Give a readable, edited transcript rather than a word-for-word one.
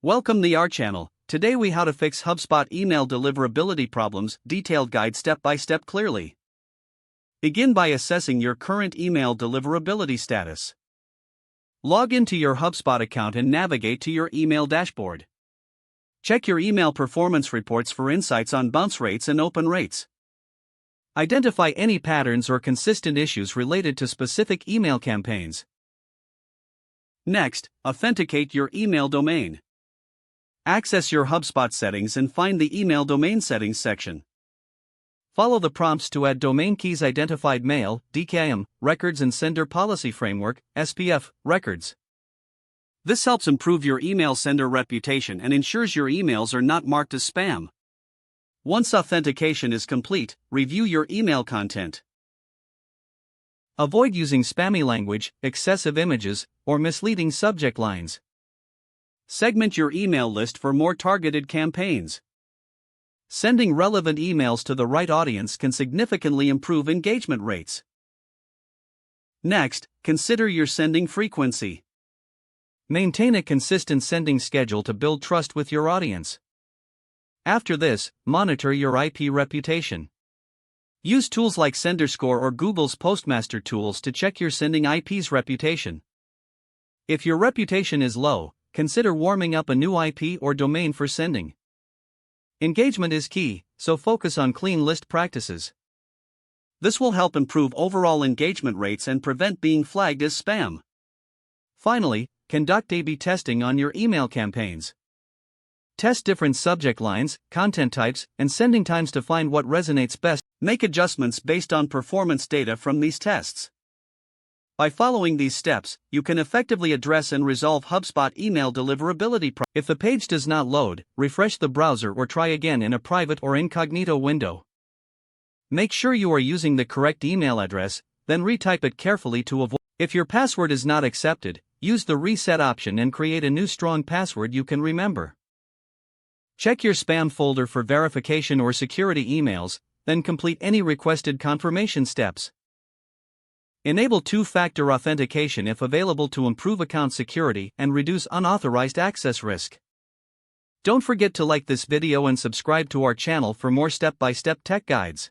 Welcome to our channel. Today we how to fix HubSpot email deliverability problems, detailed guide step by step clearly. Begin by assessing your current email deliverability status. Log into your HubSpot account and navigate to your email dashboard. Check your email performance reports for insights on bounce rates and open rates. Identify any patterns or consistent issues related to specific email campaigns. Next, authenticate your email domain. Access your HubSpot settings and find the email domain settings section. Follow the prompts to add domain keys identified mail, DKIM, records and sender policy framework, SPF, records. This helps improve your email sender reputation and ensures your emails are not marked as spam. Once authentication is complete, review your email content. Avoid using spammy language, excessive images, or misleading subject lines. Segment your email list for more targeted campaigns. Sending relevant emails to the right audience can significantly improve engagement rates. Next, consider your sending frequency. Maintain a consistent sending schedule to build trust with your audience. After this, monitor your IP reputation. Use tools like SenderScore or Google's Postmaster tools to check your sending IP's reputation. If your reputation is low, consider warming up a new IP or domain for sending. Engagement is key, so focus on clean list practices. This will help improve overall engagement rates and prevent being flagged as spam. Finally, conduct A/B testing on your email campaigns. Test different subject lines, content types, and sending times to find what resonates best. Make adjustments based on performance data from these tests. By following these steps, you can effectively address and resolve HubSpot email deliverability problems. If the page does not load, refresh the browser or try again in a private or incognito window. Make sure you are using the correct email address, then retype it carefully to avoid. If your password is not accepted, use the reset option and create a new strong password you can remember. Check your spam folder for verification or security emails, then complete any requested confirmation steps. Enable two-factor authentication if available to improve account security and reduce unauthorized access risk. Don't forget to like this video and subscribe to our channel for more step-by-step tech guides.